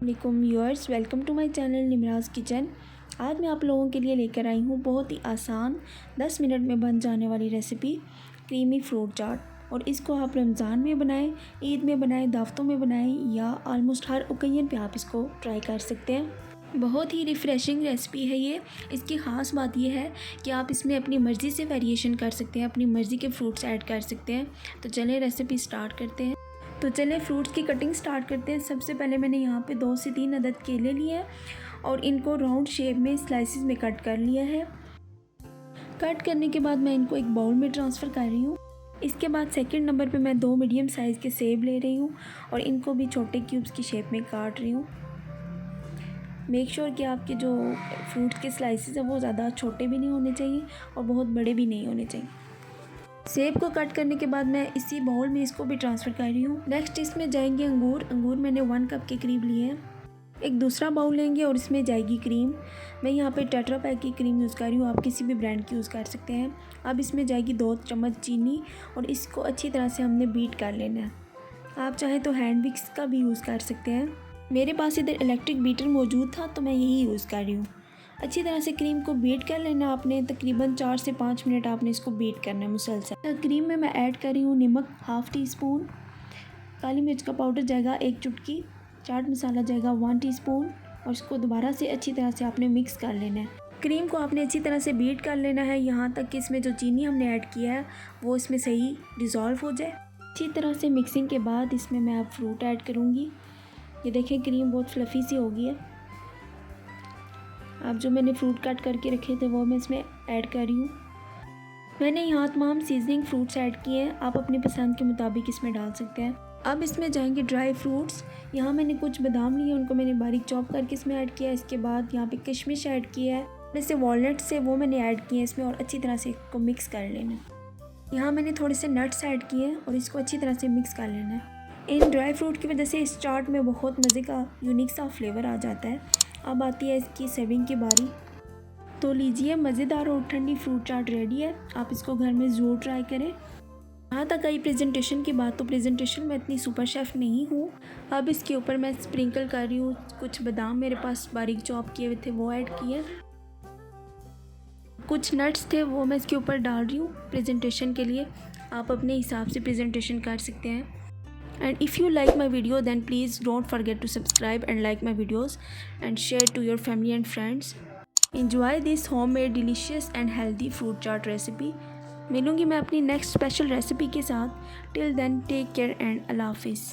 वालेकुम viewers, welcome to my channel Nimraj kitchen. आज मैं आप लोगों के लिए लेकर आई हूँ बहुत ही आसान 10 मिनट में बन जाने वाली रेसिपी क्रीमी फ्रूट चाट। और इसको आप रमज़ान में बनाएं, ईद में बनाएं, दावतों में बनाएं या आलमोस्ट हर ओकेजन पे आप इसको ट्राई कर सकते हैं। बहुत ही रिफ़्रेशिंग रेसिपी है ये। इसकी ख़ास बात यह है कि आप इसमें अपनी मर्ज़ी से वेरिएशन कर सकते हैं, अपनी मर्ज़ी के फ्रूट्स ऐड कर सकते हैं। तो चलें रेसिपी स्टार्ट करते हैं। तो चलें फ्रूट्स की कटिंग स्टार्ट करते हैं। सबसे पहले मैंने यहाँ पे 2 से 3 अदद केले लिए हैं और इनको राउंड शेप में स्लाइसिस में कट कर लिया है। कट करने के बाद मैं इनको एक बाउल में ट्रांसफ़र कर रही हूँ। इसके बाद सेकंड नंबर पे मैं 2 मीडियम साइज़ के सेब ले रही हूँ और इनको भी छोटे क्यूब्स की शेप में काट रही हूँ। मेक श्योर कि आपके जो फ्रूट्स के स्लाइसिस हैं वो ज़्यादा छोटे भी नहीं होने चाहिए और बहुत बड़े भी नहीं होने चाहिए। सेब को कट करने के बाद मैं इसी बाउल में इसको भी ट्रांसफ़र कर रही हूँ। नेक्स्ट इसमें जाएंगे अंगूर मैंने 1 कप के करीब लिए हैं। एक दूसरा बाउल लेंगे और इसमें जाएगी क्रीम। मैं यहाँ पे टेट्रा पैक की क्रीम यूज़ कर रही हूँ, आप किसी भी ब्रांड की यूज़ कर सकते हैं। अब इसमें जाएगी 2 चम्मच चीनी और इसको अच्छी तरह से हमने बीट कर लेना है। आप चाहें तो हैंड विक्स का भी यूज़ कर सकते हैं। मेरे पास इधर इलेक्ट्रिक बीटर मौजूद था तो मैं यही यूज़ कर रही हूँ। अच्छी तरह से क्रीम को बीट कर लेना आपने, तकरीबन 4 से 5 मिनट आपने इसको बीट करना है मुसलसल। क्रीम में मैं ऐड कर रही हूँ नमक ½ टी स्पून, काली मिर्च का पाउडर जाएगा 1 चुटकी, चाट मसाला जाएगा 1 टीस्पून और इसको दोबारा से अच्छी तरह से आपने मिक्स कर लेना है। क्रीम को आपने अच्छी तरह से बीट कर लेना है यहाँ तक कि इसमें जो चीनी हमने ऐड किया है वो इसमें सही डिज़ोल्व हो जाए। अच्छी तरह से मिक्सिंग के बाद इसमें मैं अब फ्रूट ऐड करूँगी। ये देखें क्रीम बहुत फ्लफ़ी सी हो गई है। अब जो मैंने फ्रूट कट करके रखे थे वो मैं इसमें ऐड कर रही हूँ। मैंने यहाँ तमाम सीजनिंग फ्रूट्स ऐड किए हैं, आप अपनी पसंद के मुताबिक इसमें डाल सकते हैं। अब इसमें जाएंगे ड्राई फ्रूट्स। यहाँ मैंने कुछ बादाम लिए, उनको मैंने बारीक चॉप करके इसमें ऐड किया है। इसके बाद यहाँ पे किशमिश ऐड किया है, जैसे वॉलनट्स से वो मैंने ऐड किए हैं इसमें और अच्छी तरह से इसको मिक्स कर लेना। यहाँ मैंने थोड़े से नट्स ऐड किए हैं और इसको अच्छी तरह से मिक्स कर लेना है। इन ड्राई फ्रूट की वजह से इस चाट में बहुत मज़े का यूनिक सा फ्लेवर आ जाता है। अब आती है इसकी सर्विंग की बारी। तो लीजिए, मज़ेदार और ठंडी फ्रूट चाट रेडी है। आप इसको घर में ज़रूर ट्राई करें। यहाँ तक आई प्रेजेंटेशन की बात, तो प्रेजेंटेशन में इतनी सुपर शेफ़ नहीं हूँ। अब इसके ऊपर मैं स्प्रिंकल कर रही हूँ कुछ बादाम, मेरे पास बारीक चॉप किए हुए थे वो ऐड किए। कुछ नट्स थे वो मैं इसके ऊपर डाल रही हूँ प्रेजेंटेशन के लिए। आप अपने हिसाब से प्रेजेंटेशन कर सकते हैं। And if you like my video then please don't forget to subscribe and like my videos and share to your family and friends. Enjoy this homemade delicious and healthy fruit chaat recipe. मिलूँगी मैं अपनी next special recipe के साथ। Till then take care and Allah Hafiz.